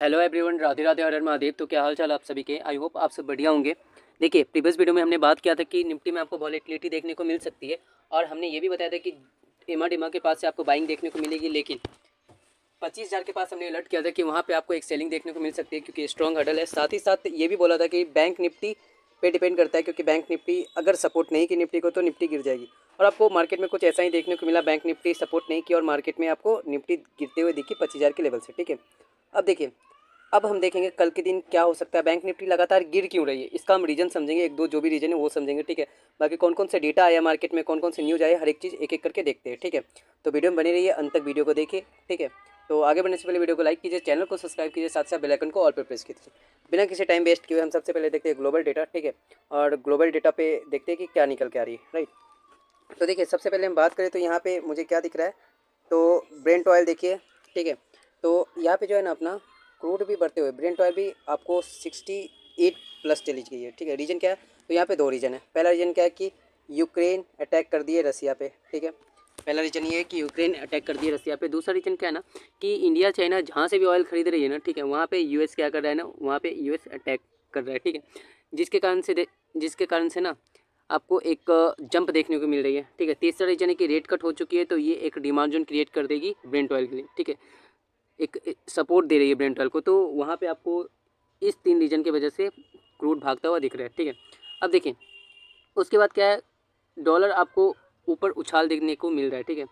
Hello everyone, Radhe Radhe, हर हर महादेव। तो क्या हाल चाल आप सभी के। आई होप आप सब बढ़िया होंगे। देखिए, प्रीवियस वीडियो में हमने बात किया था कि निफ्टी में आपको वॉलेटिलिटी देखने को मिल सकती है, और हमने ये भी बताया था कि एमा डिमा के पास से आपको बाइंग देखने को मिलेगी, लेकिन 25,000 के पास हमने अलर्ट किया था कि वहाँ पे आपको एक सेलिंग देखने को मिल सकती है, क्योंकि स्ट्रॉन्ग हडल है। साथ ही साथ ये भी बोला था कि बैंक निफ्टी पे डिपेंड करता है, क्योंकि बैंक निफ्टी अगर सपोर्ट नहीं की निफ्टी को तो निफ्टी गिर जाएगी। और आपको मार्केट में कुछ ऐसा ही देखने को मिला, बैंक निफ्टी सपोर्ट नहीं किया और मार्केट में आपको निफ्टी गिरते हुए दिखी 25,000 के लेवल से। ठीक है, अब देखिए, अब हम देखेंगे कल के दिन क्या हो सकता है। बैंक निफ्टी लगातार गिर क्यों रही है, इसका हम रीजन समझेंगे, एक दो जो भी रीजन है वो समझेंगे। ठीक है, बाकी कौन कौन से डेटा आया मार्केट में, कौन कौन से न्यूज़ आए, हर एक चीज़ एक एक करके देखते हैं। ठीक है, तो वीडियो में बने रहिए, अंत तक वीडियो को देखिए। ठीक है, तो आगे बढ़ने से पहले वीडियो को लाइक कीजिए, चैनल को सब्सक्राइब कीजिए, साथ साथ बेल आइकन को ऑल पर प्रेस कीजिए। बिना किसी टाइम वेस्ट किए हम सबसे पहले देखते हैं ग्लोबल डेटा। ठीक है, और ग्लोबल डेटा पे देखते हैं कि क्या निकल के आ रही है। राइट, तो देखिए, सबसे पहले हम बात करें तो यहाँ पे मुझे क्या दिख रहा है, तो ब्रेंट ऑयल देखिए। ठीक है, तो यहाँ पे जो है ना अपना क्रूड भी बढ़ते हुए, ब्रेंट ऑयल भी आपको 68 प्लस चली गई है। ठीक है, रीज़न क्या है, तो यहाँ पे दो रीज़न है। पहला रीज़न क्या है कि यूक्रेन अटैक कर दिए रसिया पे। ठीक है, पहला रीज़न ये है कि यूक्रेन अटैक कर दिए रसिया पे। दूसरा रीज़न क्या है ना, कि इंडिया चाइना जहाँ से भी ऑयल खरीद रही है ना, ठीक है, वहाँ पे यूएस क्या कर रहा है ना, वहाँ पे यूएस अटैक कर रहा है। ठीक है, जिसके कारण से ना आपको एक जंप देखने को मिल रही है। ठीक है, तीसरा रीजन है कि रेट कट हो चुकी है, तो ये एक डिमांड जोन क्रिएट कर देगी ब्रेंट ऑयल के लिए। ठीक है, एक सपोर्ट दे रही है ब्रेंट ऑयल को, तो वहाँ पे आपको इस तीन रीजन की वजह से क्रूड भागता हुआ दिख रहा है। ठीक है, अब देखिए उसके बाद क्या है, डॉलर आपको ऊपर उछाल देखने को मिल रहा है। ठीक है,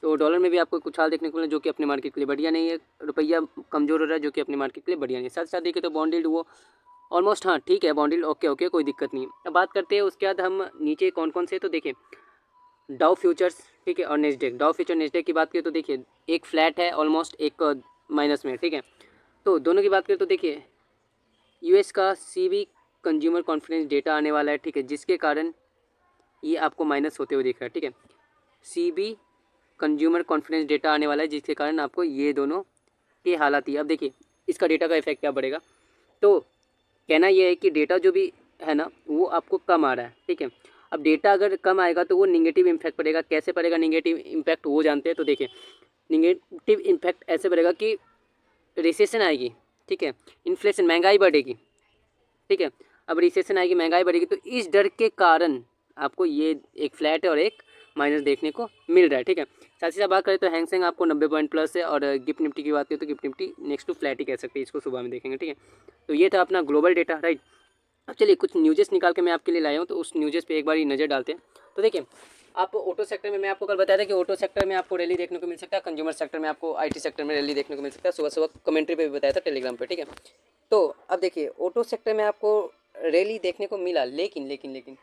तो डॉलर में भी आपको एक उछाल देखने को मिल रहा है, जो कि अपने मार्केट के लिए बढ़िया नहीं है। रुपया कमज़ोर हो रहा है, जो कि अपने मार्केट के लिए बढ़िया नहीं है। साथ साथ देखिए तो बॉन्ड यील्ड वो ऑलमोस्ट, हाँ ठीक है, बॉन्ड यील्ड ओके ओके, कोई दिक्कत नहीं है। अब बात करते हैं उसके बाद हम नीचे कौन कौन से, तो देखिए डाउ फ्यूचर्स, ठीक है, और नेस्डेक। डाउ फ्यूचर नेस्डेक की बात करें तो देखिए एक फ्लैट है, ऑलमोस्ट एक माइनस में। ठीक है, तो दोनों की बात करें तो देखिए यूएस का सीबी कंज्यूमर कॉन्फिडेंस डेटा आने वाला है। ठीक है, जिसके कारण ये आपको माइनस होते हुए दिख रहा है। ठीक है, सीबी कंज्यूमर कॉन्फिडेंस डेटा आने वाला है, जिसके कारण आपको ये दोनों की हालत ही। अब देखिए इसका डेटा का इफेक्ट क्या पड़ेगा, तो कहना यह है कि डेटा जो भी है ना वो आपको कम आ रहा है। ठीक है, अब डेटा अगर कम आएगा तो वो निगेटिव इम्पैक्ट पड़ेगा। कैसे पड़ेगा निगेटिव इम्पैक्ट, वो जानते हैं। तो देखिए निगेटिव इम्पैक्ट ऐसे पड़ेगा कि रिसेशन आएगी। ठीक है, इन्फ्लेशन, महंगाई बढ़ेगी। ठीक है, अब रिसेशन आएगी, महंगाई बढ़ेगी, तो इस डर के कारण आपको ये एक फ्लैट है और एक माइनस देखने को मिल रहा है। ठीक है, साथ ही साथ बात करें तो हैंगसेंग आपको 90 पॉइंट प्लस है, और गिफ्ट निफ्टी की बात करें तो GIFT Nifty next to flat ही कह सकते हैं, इसको सुबह में देखेंगे। ठीक है, तो ये था अपना ग्लोबल डेटा। राइट, अब चलिए कुछ न्यूज़ेस निकाल के मैं आपके लिए लाया हूँ, तो उस न्यूज़ेस पे एक बार ही नज़र डालते हैं। तो देखिए, आप ऑटो सेक्टर में, मैं आपको कल बताया था कि ऑटो सेक्टर में आपको रैली देखने को मिल सकता है, कंज्यूमर सेक्टर में आपको, आईटी सेक्टर में रैली देखने को मिल सकता है। सुबह सुबह कमेंट्री पे भी बताया था टेलीग्राम पे। ठीक है, तो अब देखिए ऑटो सेक्टर में आपको रैली देखने को मिला, लेकिन लेकिन लेकिन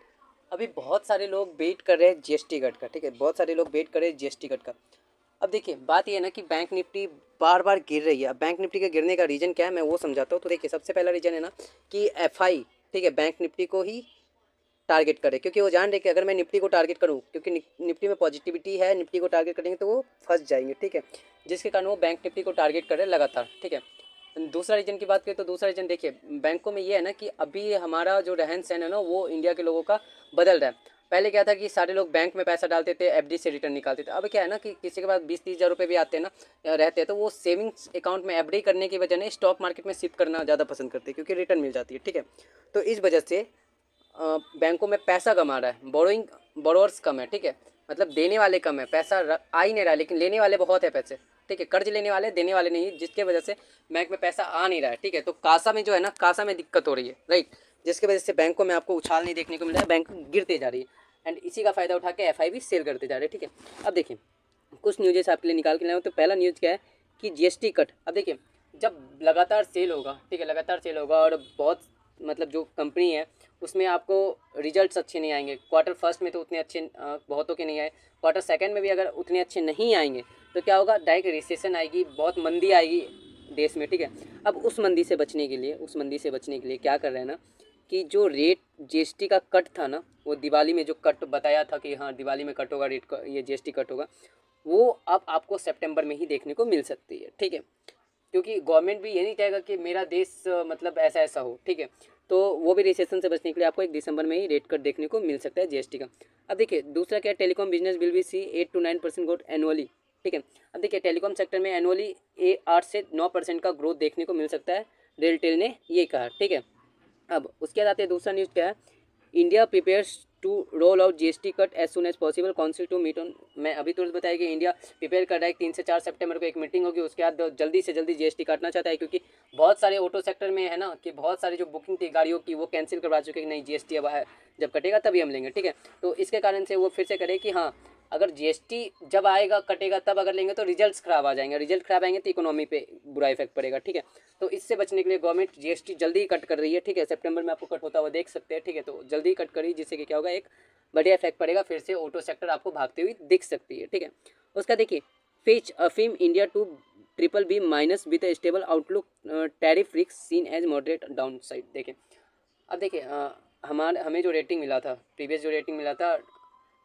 अभी बहुत सारे लोग वेट कर रहे हैं जीएसटी कट का। ठीक है, बहुत सारे लोग वेट कर रहे हैं जीएसटी कट का। अब देखिए बात ये है ना कि बैंक निफ्टी बार बार गिर रही है। अब बैंक निफ्टी के गिरने का रीज़न क्या है, मैं वो समझाता हूँ। तो देखिए सबसे पहला रीज़न है ना कि एफआई, ठीक है, बैंक निफ्टी को ही टारगेट करे, क्योंकि वो जान रहे कि अगर मैं निफ्टी को टारगेट करूँ, क्योंकि निफ्टी में पॉजिटिविटी है, निफ्टी को टारगेट करेंगे तो वो फंस जाएंगे। ठीक है, जिसके कारण वो बैंक निफ्टी को टारगेट करे लगातार। ठीक है, दूसरा रीजन की बात करें तो दूसरा रीजन देखिए बैंकों में ये है ना कि अभी हमारा जो रहन सहन है ना वो इंडिया के लोगों का बदल रहा है। पहले क्या था कि सारे लोग बैंक में पैसा डालते थे, एफडी से रिटर्न निकालते थे। अब क्या है ना कि किसी के पास 20-30 हज़ार रुपये भी आते हैं ना, रहते हैं, तो वो सेविंग्स अकाउंट में एफडी करने की वजह ने स्टॉक मार्केट में शिफ्ट करना ज़्यादा पसंद करते हैं, क्योंकि रिटर्न मिल जाती है। ठीक है, तो इस वजह से बैंकों में पैसा कम आ रहा है, बोरोइंग बोरोअर्स कम है। ठीक है, मतलब देने वाले कम है, पैसा आ ही नहीं रहा है, लेकिन लेने वाले बहुत है पैसे। ठीक है, कर्ज लेने वाले, देने वाले नहीं, जिसके वजह से बैंक में पैसा आ नहीं रहा है। ठीक है, तो कासा में जो है ना, कासा में दिक्कत हो रही है। राइट, जिसकी वजह से बैंकों में आपको उछाल नहीं देखने को मिल रहा है, बैंक गिरते जा रही है, एंड इसी का फायदा उठा के एफआई भी सेल करते जा रहे हैं। ठीक है, अब देखिए कुछ न्यूज़ आपके लिए निकाल के लाया हूँ। तो पहला न्यूज़ क्या है कि जीएसटी कट। अब देखिए जब लगातार सेल होगा, ठीक है, लगातार सेल होगा, और बहुत मतलब जो कंपनी है उसमें आपको रिजल्ट्स अच्छे नहीं आएंगे। क्वार्टर फर्स्ट में तो उतने अच्छे बहुतों के नहीं आए, क्वार्टर सेकंड में भी अगर उतने अच्छे नहीं आएंगे तो क्या होगा, डायरेक्ट रिसेशन आएगी, बहुत मंदी आएगी देश में। ठीक है, अब उस मंदी से बचने के लिए, उस मंदी से बचने के लिए क्या कर रहे हैं ना कि जो रेट जीएसटी का कट था ना, वो दिवाली में जो कट बताया था कि हाँ दिवाली में कट होगा, रेट का ये जीएसटी कट होगा, वो अब आपको सितंबर में ही देखने को मिल सकती है। ठीक है, क्योंकि गवर्नमेंट भी ये नहीं चाहेगा कि मेरा देश मतलब ऐसा ऐसा हो। ठीक है, तो वो भी रिसेशन से बचने के लिए आपको 1 दिसंबर में ही रेट कट देखने को मिल सकता है जीएसटी का। अब देखिए दूसरा क्या है, telecom business will be see 8 to 9% growth annually. ठीक है। अब देखिए टेलीकॉम सेक्टर में एनुअली 8 से 9% का ग्रोथ देखने को मिल सकता है, रेलटेल ने ये कहा, ठीक है। अब उसके बाद आते हैं दूसरा न्यूज़ क्या है, India prepares to roll out GST cut as soon as possible, council to meet on. मैं अभी तुरंत बताया कि इंडिया प्रिपेयर कर रहा है, 3 से 4 सितंबर को एक मीटिंग होगी, उसके बाद जल्दी से जल्दी जीएसटी काटना चाहता है, क्योंकि बहुत सारे ऑटो सेक्टर में है ना कि बहुत सारी जो बुकिंग थी गाड़ियों की वो कैंसिल करवा चुके हैं कि नहीं जीएसटी अब जब कटेगा तभी हम लेंगे, ठीक है। तो इसके कारण से वो फिर से करे कि हाँ अगर जीएसटी जब आएगा कटेगा तब अगर लेंगे तो रिजल्ट्स खराब आ जाएंगे, रिजल्ट खराब आएंगे तो इकोनॉमी पे बुरा इफेक्ट पड़ेगा, ठीक है। तो इससे बचने के लिए गवर्नमेंट जीएसटी जल्दी ही कट कर रही है, ठीक है। सितंबर में आपको कट होता हुआ देख सकते हैं, ठीक है। तो जल्दी ही कट करी जिससे कि क्या होगा, एक बढ़िया इफेक्ट पड़ेगा, फिर से ऑटो सेक्टर आपको भागती हुई दिख सकती है, ठीक है। उसका देखिए Fitch affirms India to triple B minus with stable outlook, tariff risk seen as moderate down side. देखिए अब देखिए हमें जो रेटिंग मिला था, प्रीवियस जो रेटिंग मिला था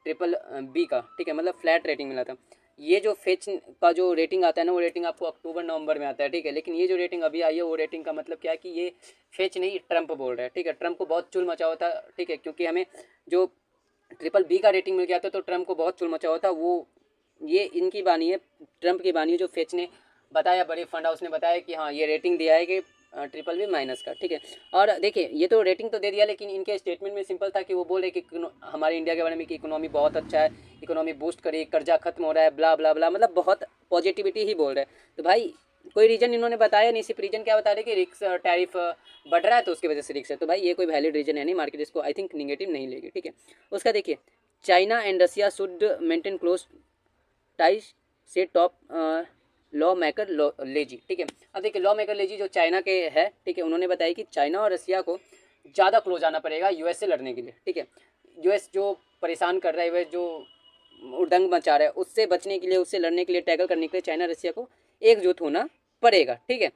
ट्रिपल बी का, ठीक है, मतलब फ्लैट रेटिंग मिला था। ये जो फेच का जो रेटिंग आता है ना वो रेटिंग आपको अक्टूबर नवंबर में आता है, ठीक है। लेकिन ये जो रेटिंग अभी आई है वो रेटिंग का मतलब क्या है कि ये फेच नहीं ट्रम्प बोल रहा है, ठीक है। ट्रम्प को बहुत चुल मचा हुआ था, ठीक है, क्योंकि हमें जो ट्रिपल बी का रेटिंग मिल गया था तो ट्रम्प को बहुत चुल मचा हुआ था। वो ये इनकी बानी है, ट्रम्प की बानी है, जो फेच ने बताया, बड़े फंड हाउस ने बताया कि हाँ ये रेटिंग दिया है कि ट्रिपल बी माइनस का, ठीक है। और देखिए ये तो रेटिंग तो दे दिया, लेकिन इनके स्टेटमेंट में सिंपल था कि वो बोल रहे कि हमारे इंडिया के बारे में कि इकोनॉमी बहुत अच्छा है, इकोनॉमी बूस्ट करी, कर्जा खत्म हो रहा है, ब्ला ब्ला ब्ला, मतलब बहुत पॉजिटिविटी ही बोल रहे हैं। तो भाई कोई रीजन इन्होंने बताया नहीं, सिर्फ रीजन क्या बता रहे कि रिक्स टैरिफ बढ़ रहा है तो उसकी वजह से रिक्स है। तो भाई ये कोई वैलिड रीजन है नहीं, मार्केट इसको आई थिंक निगेटिव नहीं लेगी, ठीक है। उसका देखिए China and Russia should maintain close ties says top law maker Leji, ठीक है। अब देखिए लॉ मेकर लेजी जो चाइना के है, ठीक है, उन्होंने बताया कि चाइना और रसिया को ज़्यादा क्लोज आना पड़ेगा यूएस से लड़ने के लिए, ठीक है। यूएस जो परेशान कर रहा है, यूएस जो उड़ंग मचा रहा है, उससे बचने के लिए, उससे लड़ने के लिए, टैकल करने के लिए चाइना रसिया को एकजुट होना पड़ेगा, ठीक है।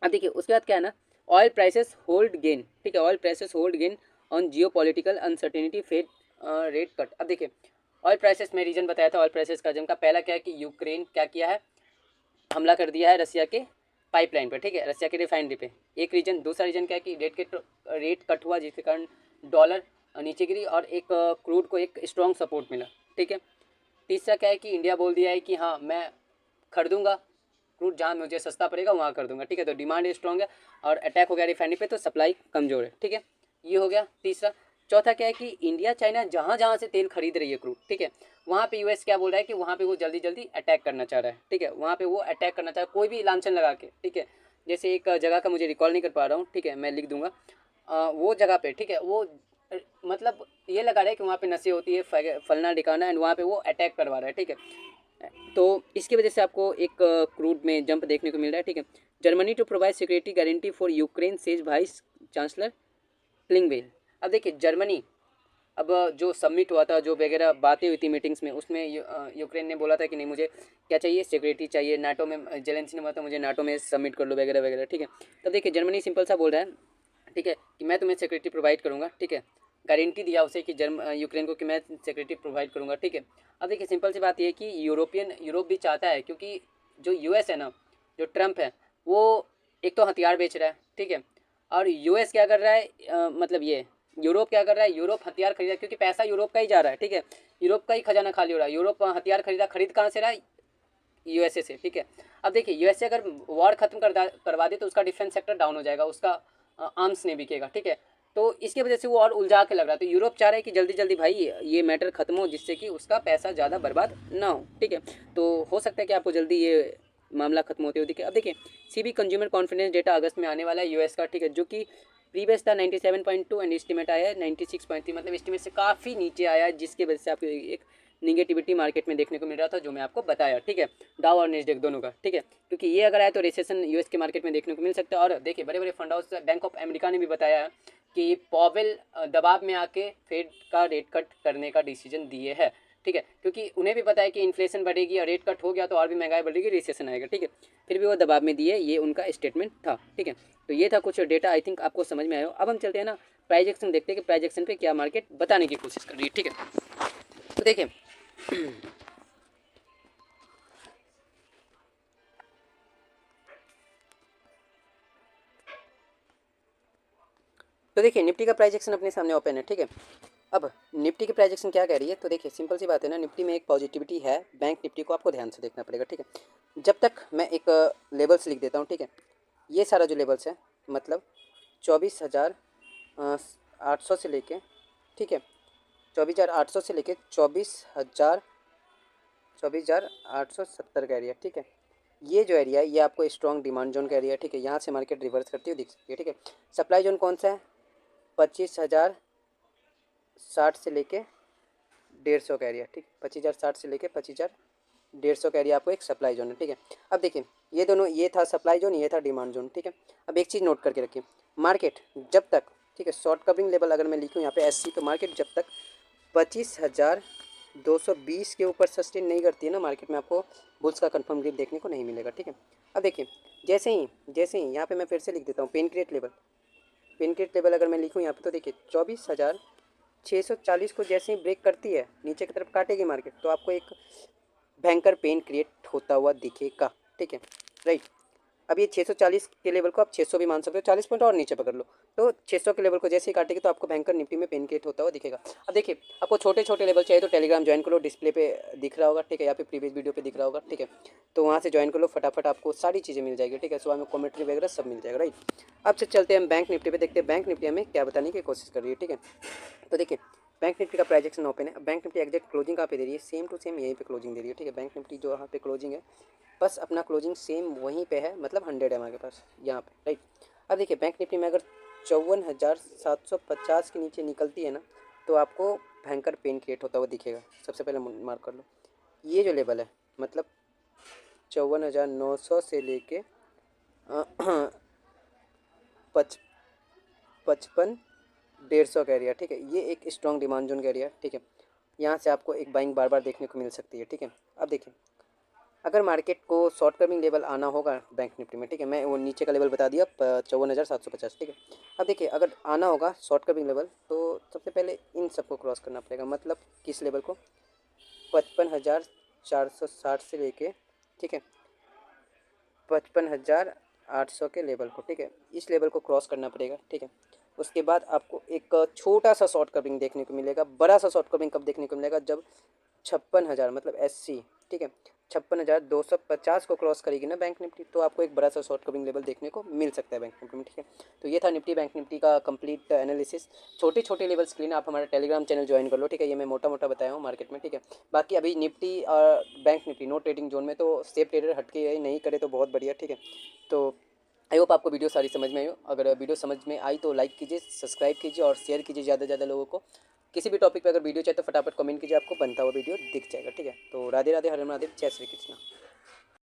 अब देखिए उसके बाद क्या है ना, ऑयल प्राइसेस होल्ड गेन, ठीक है, oil prices hold gain on geo political uncertainty Fed rate cut. अब देखिए ऑयल प्राइसेस में रीजन बताया था, ऑयल प्राइसेस का जिनका पहला क्या है कि यूक्रेन क्या किया है, हमला कर दिया है रसिया के पाइपलाइन पर, ठीक है, रसिया के रिफाइनरी पे, एक रीजन। दूसरा रीजन क्या है कि रेट कट हुआ जिसके कारण डॉलर नीचे गिरी और एक क्रूड को एक स्ट्रॉन्ग सपोर्ट मिला, ठीक है। तीसरा क्या है कि इंडिया बोल दिया है कि हाँ मैं खरीदूंगा क्रूड, जहाँ मुझे सस्ता पड़ेगा वहाँ कर दूंगा, ठीक है। तो डिमांड स्ट्रॉन्ग है और अटैक हो गया रिफाइनरी पे तो सप्लाई कमजोर है, ठीक है। ये हो गया तीसरा। चौथा क्या है कि इंडिया चाइना जहाँ जहाँ से तेल खरीद रही है क्रूड, ठीक है, वहाँ पे यूएस क्या बोल रहा है कि वहाँ पे वो जल्दी जल्दी अटैक करना चाह रहा है, ठीक है। वहाँ पे वो अटैक करना चाह रहा है कोई भी लांछन लगा के, ठीक है। जैसे एक जगह का मुझे रिकॉल नहीं कर पा रहा हूँ, ठीक है, मैं लिख दूंगा वो जगह पे, ठीक है। वो मतलब ये लगा रहा है कि वहाँ पे नशे होती है फलना ठिकाना एंड वहाँ पे वो अटैक करवा रहा है, ठीक है। तो इसकी वजह से आपको एक क्रूड में जंप देखने को मिल रहा है, ठीक है। Germany to provide security guarantee for Ukraine says vice chancellor Klingbeil. अब देखिए जर्मनी, अब जो सबमिट हुआ था, जो वगैरह बातें हुई थी मीटिंग्स में, उसमें यूक्रेन ने बोला था कि नहीं मुझे क्या चाहिए, सिक्योरिटी चाहिए, नाटो में जेलेंसी ने बोला था मुझे नाटो में सबमिट कर लो वगैरह वगैरह, ठीक है। तब देखिए जर्मनी सिंपल सा बोल रहा है, ठीक है, कि मैं तुम्हें सिक्योरिटी प्रोवाइड करूँगा, ठीक है। गारंटी दिया उसे कि यूक्रेन को कि मैं सिक्योरिटी प्रोवाइड करूँगा, ठीक है। अब देखिए सिंपल सी बात यह है कि यूरोप भी चाहता है, क्योंकि जो यूएस है ना, जो ट्रम्प है, वो एक तो हथियार बेच रहा है, ठीक है, और यूएस क्या कर रहा है, मतलब ये यूरोप क्या कर रहा है, यूरोप हथियार खरीदा, क्योंकि पैसा यूरोप का ही जा रहा है, ठीक है। यूरोप का ही खजाना खाली हो रहा है, यूरोप हथियार खरीद कहाँ से रहा है, यूएसए से, ठीक है। अब देखिए यूएसए अगर वॉर खत्म करवा दे तो उसका डिफेंस सेक्टर डाउन हो जाएगा, उसका आर्म्स नहीं बिकेगा, ठीक है। तो इसकी वजह से वो और उलझा के लग रहा है। तो यूरोप चाह रहा है कि जल्दी जल्दी भाई ये मैटर खत्म हो, जिससे कि उसका पैसा ज़्यादा बर्बाद ना हो, ठीक है। तो हो सकता है कि आपको जल्दी ये मामला खत्म होते हुए दिखे। अब देखिए सीबी कंज्यूमर कॉन्फिडेंस डेटा अगस्त में आने वाला है यूएस का, ठीक है, जो कि प्रीवियस था 97.2 एंड एस्टिमेट आया है 96.3, मतलब एस्टिमेट से काफ़ी नीचे आया है, जिसकी वजह से आपको एक निगेटिविटी मार्केट में देखने को मिल रहा था, जो मैं आपको बताया, ठीक है, डाउ और नेस्डेक दोनों का, ठीक है। क्योंकि ये अगर आए तो रिसेशन यूएस के मार्केट में देखने को मिल सकता है। और देखिए बड़े बड़े fund house bank of America ने भी बताया है कि पॉवेल दबाव में आके फेड का रेट कट करने का डिसीजन दिए है, ठीक है, क्योंकि उन्हें भी पता है कि इन्फ्लेशन बढ़ेगी और रेट कट हो गया तो और भी महंगाई बढ़ेगी, रिसेशन आएगा, ठीक है। फिर भी वो दबाव में दिए, ये उनका स्टेटमेंट था, ठीक है। तो ये था कुछ डेटा, आई थिंक आपको समझ में आया हो। अब हम चलते हैं ना प्राइस एक्शन, देखते हैं कि प्राइस एक्शन पे क्या मार्केट बताने की कोशिश कर रही है, ठीक है। तो देखिए तो देखिए निफ्टी का प्राइस एक्शन अपने सामने ओपन है, ठीक है। अब निफ्टी की प्राइजेक्शन क्या कह रही है, तो देखिए सिंपल सी बात है ना, निफ्टी में एक पॉजिटिविटी है, बैंक निफ्टी को आपको ध्यान से देखना पड़ेगा, ठीक है। जब तक मैं एक लेवल्स लिख देता हूँ, ठीक है। ये सारा जो लेवल्स है मतलब 24,800 से लेके, ठीक है, 24,800 से लेके 24,870 का एरिया, ठीक है। ये जो एरिया है ये आपको स्ट्रॉन्ग डिमांड जोन का एरिया है, ठीक है। यहाँ से मार्केट रिवर्स करती हुई दिख सकती है, ठीक है। सप्लाई जोन कौन सा है, 25,060 से लेके 150 का एरिया, ठीक, 25,060 से लेके 25,150 का एरिया आपको एक सप्लाई जोन है, ठीक है। अब देखिए ये दोनों, ये था सप्लाई जोन, ये था डिमांड जोन, ठीक है। अब एक चीज़ नोट करके रखिए, मार्केट जब तक, ठीक है, शॉर्ट कवरिंग लेवल अगर मैं लिखूँ यहाँ पे एससी, तो मार्केट जब तक 25,220 के ऊपर सस्टेन नहीं करती है ना, मार्केट में आपको बुल्स का कंफर्म ग्रिप देखने को नहीं मिलेगा, ठीक है। अब देखिए जैसे ही यहाँ पे मैं फिर से लिख देता हूँ pen create level, pen create level अगर मैं लिखूँ यहाँ पे, तो देखिए 24,640 को जैसे ही ब्रेक करती है, नीचे की तरफ काटेगी मार्केट, तो आपको एक भयंकर पेन क्रिएट होता हुआ दिखेगा, ठीक है, राइट। अब ये 640 के लेवल को आप 600 भी मान सकते हो, 40 पॉइंट और नीचे पकड़ लो, तो 600 के लेवल को जैसे ही काटेगी तो आपको बैंकर निफ्टी में पेन क्रिएट होता हुआ दिखेगा। अब देखिए आपको छोटे छोटे लेवल चाहिए तो टेलीग्राम ज्वाइन कर लो, डिस्प्ले पे दिख रहा होगा, ठीक है, या फिर प्रीवियस वीडियो पे दिख रहा होगा, ठीक है। तो वहाँ से ज्वाइन कर लो, फटाफट आपको सारी चीज़ें मिल जाएगी, ठीक है। सुबह में कॉमेंट्री वगैरह सब मिल जाएगा, राइट। अब से चलते हैं हम बैंक निफ्टी पे, देखते हैं बैंक निफ्टी हमें क्या बताने की कोशिश कर रही है, ठीक है। तो देखिए बैंक निफ्टी का प्राइजेक्शन ओपन है, बैंक निफ्टी एग्जैक्ट क्लोजिंग कहाँ पे दे रही है, सेम टू सेम यहीं पे क्लोजिंग दे रही है, ठीक है। बैंक निफ्टी जो यहाँ पे क्लोजिंग है, बस अपना क्लोजिंग सेम वहीं पे है, मतलब 100 है हमारे पास यहाँ पे, राइट। अब देखिए बैंक निफ्टी में अगर 54,750 के नीचे निकलती है ना, तो आपको भयंकर पेन क्रिएट होता हुआ दिखेगा। सबसे पहले मार्क कर लो ये जो लेवल है, मतलब 54,900 से लेके पच 55,150 का एरिया, ठीक है। ये एक स्ट्रॉन्ग डिमांड जोन का एरिया, ठीक है। यहाँ से आपको एक बाइंग बार बार देखने को मिल सकती है, ठीक है। अब देखिए अगर मार्केट को शॉर्ट कवरिंग लेवल आना होगा बैंक निफ्टी में, ठीक है, मैं वो नीचे का लेवल बता दिया 54,750, ठीक है। अब देखिए अगर आना होगा शॉर्ट कवरिंग लेवल, तो सबसे पहले इन सबको क्रॉस करना पड़ेगा, मतलब किस लेवल को, 55,460 से लेके, ठीक है, 55,800 के लेवल को, ठीक है, इस लेवल को क्रॉस करना पड़ेगा, ठीक है। उसके बाद आपको एक छोटा सा शॉर्ट कवरिंग देखने को मिलेगा। बड़ा सा शॉर्ट कवरिंग कब देखने को मिलेगा, जब 56,000 मतलब एससी, ठीक है, 56,250 को क्रॉस करेगी ना बैंक निफ्टी, तो आपको एक बड़ा सा शॉर्ट कवरिंग लेवल देखने को मिल सकता है बैंक निफ्टी में, ठीक है। तो ये था निफ्टी बैंक निफ्टी का कंप्लीट एनालिसिस। छोटे छोटे लेवल्स के लिए आप हमारा टेलीग्राम चैनल ज्वाइन कर लो, ठीक है। ये मैं मोटा मोटा बताया हूँ मार्केट में, ठीक है। बाकी अभी निफ्टी और bank Nifty no trading zone में, तो सेफ ट्रेडर हटके नहीं करे तो बहुत बढ़िया, ठीक है। तो आई होप आपको वीडियो सारी समझ में आई हो। अगर वीडियो समझ में आई तो लाइक कीजिए, सब्सक्राइब कीजिए और शेयर कीजिए ज़्यादा से ज़्यादा लोगों को। किसी भी टॉपिक पे अगर वीडियो चाहिए तो फटाफट कमेंट कीजिए, आपको बनता हुआ वीडियो दिख जाएगा, ठीक है। तो राधे राधे, हरे महादेव, जय श्री कृष्ण।